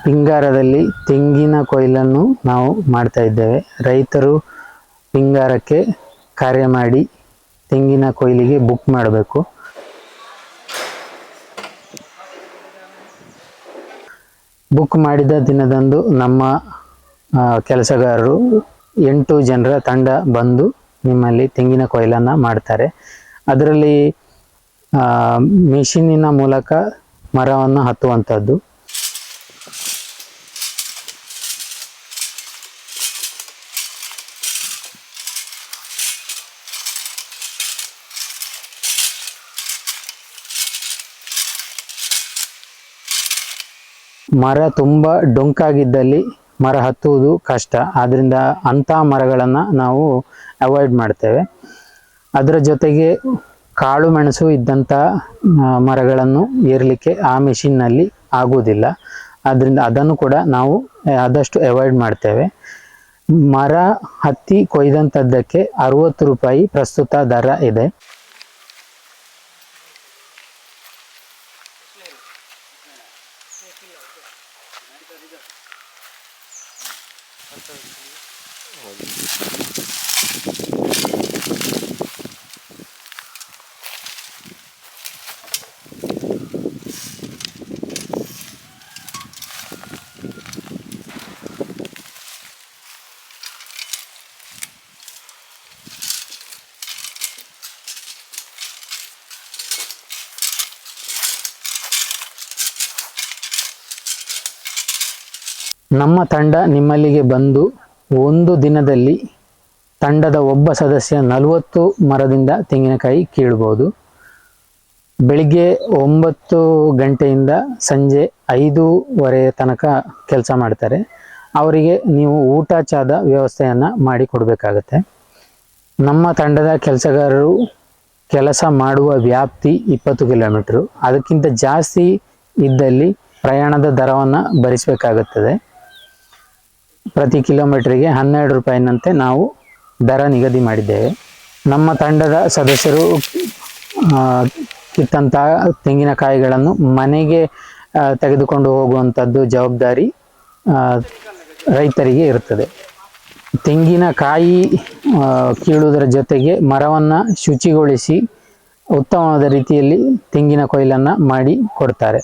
ಪಿಂಗಾರದಲ್ಲಿ ತೆಂಗಿನ ಕೊಯ್ಲನ್ನು ನಾವು ಮಾಡ್ತಾ ಇದ್ದೇವೆ. ರೈತರು ಪಿಂಗಾರಕ್ಕೆ ಕಾರ್ಯ ಮಾಡಿ ತೆಂಗಿನ ಕೊಯ್ಲಿಗೆ ಬುಕ್ ಮಾಡಬೇಕು. ಬುಕ್ ಮಾಡಿದ ದಿನದಂದು ನಮ್ಮ ಕೆಲಸಗಾರರು 8 ಜನರ ತಂಡ ಬಂದು ನಿಮ್ಮಲ್ಲಿ ತೆಂಗಿನ ಕೊಯ್ಲನ್ನು ಮಾಡ್ತಾರೆ. ಅದರಲ್ಲಿ ಮಿಷಿನಿನ ಮೂಲಕ ಮರವನ್ನು ಹತ್ತುವಂಥದ್ದು. ಮರ ತುಂಬ ಡೊಂಕಾಗಿದ್ದಲ್ಲಿ ಮರ ಹತ್ತುವುದು ಕಷ್ಟ. ಆದ್ದರಿಂದ ಅಂಥ ಮರಗಳನ್ನು ನಾವು ಅವಾಯ್ಡ್ ಮಾಡ್ತೇವೆ. ಅದರ ಜೊತೆಗೆ ಕಾಳು ಮೆಣಸು ಇದ್ದಂಥ ಮರಗಳನ್ನು ಏರಲಿಕ್ಕೆ ಆ ಮೆಷಿನ್ನಲ್ಲಿ ಆಗುವುದಿಲ್ಲ. ಆದ್ದರಿಂದ ಅದನ್ನು ಕೂಡ ನಾವು ಆದಷ್ಟು ಅವಾಯ್ಡ್ ಮಾಡ್ತೇವೆ. ಮರ ಹತ್ತಿ ಕೊಯ್ದಂಥದ್ದಕ್ಕೆ 60 ರೂಪಾಯಿ ಪ್ರಸ್ತುತ ದರ ಇದೆ. ನಮ್ಮ ತಂಡ ನಿಮ್ಮಲ್ಲಿಗೆ ಬಂದು ಒಂದು ದಿನದಲ್ಲಿ ತಂಡದ ಒಬ್ಬ ಸದಸ್ಯ 40 ಮರದಿಂದ ತೆಂಗಿನಕಾಯಿ ಕೀಳ್ಬೋದು. ಬೆಳಿಗ್ಗೆ 9 ಗಂಟೆಯಿಂದ ಸಂಜೆ 5:15 ತನಕ ಕೆಲಸ ಮಾಡ್ತಾರೆ. ಅವರಿಗೆ ನೀವು ಊಟ ಚಾದ ವ್ಯವಸ್ಥೆಯನ್ನು ಮಾಡಿ ಕೊಡಬೇಕಾಗತ್ತೆ. ನಮ್ಮ ತಂಡದ ಕೆಲಸಗಾರರು ಕೆಲಸ ಮಾಡುವ ವ್ಯಾಪ್ತಿ 20 ಕಿಲೋಮೀಟ್ರು. ಅದಕ್ಕಿಂತ ಜಾಸ್ತಿ ಇದ್ದಲ್ಲಿ ಪ್ರಯಾಣದ ದರವನ್ನು ಭರಿಸಬೇಕಾಗುತ್ತದೆ. ಪ್ರತಿ ಕಿಲೋಮೀಟರ್ಗೆ 12 ರೂಪಾಯಿನಂತೆ ನಾವು ದರ ನಿಗದಿ ಮಾಡಿದ್ದೇವೆ. ನಮ್ಮ ತಂಡದ ಸದಸ್ಯರು ಕಿತ್ತಂಥ ತೆಂಗಿನಕಾಯಿಗಳನ್ನು ಮನೆಗೆ ತೆಗೆದುಕೊಂಡು ಹೋಗುವಂಥದ್ದು ಜವಾಬ್ದಾರಿ ರೈತರಿಗೆ ಇರುತ್ತದೆ. ತೆಂಗಿನಕಾಯಿ ಕೀಳುವುದರ ಜೊತೆಗೆ ಮರವನ್ನು ಶುಚಿಗೊಳಿಸಿ ಉತ್ತಮವಾದ ರೀತಿಯಲ್ಲಿ ತೆಂಗಿನ ಕೊಯ್ಲನ್ನು ಮಾಡಿ ಕೊಡ್ತಾರೆ.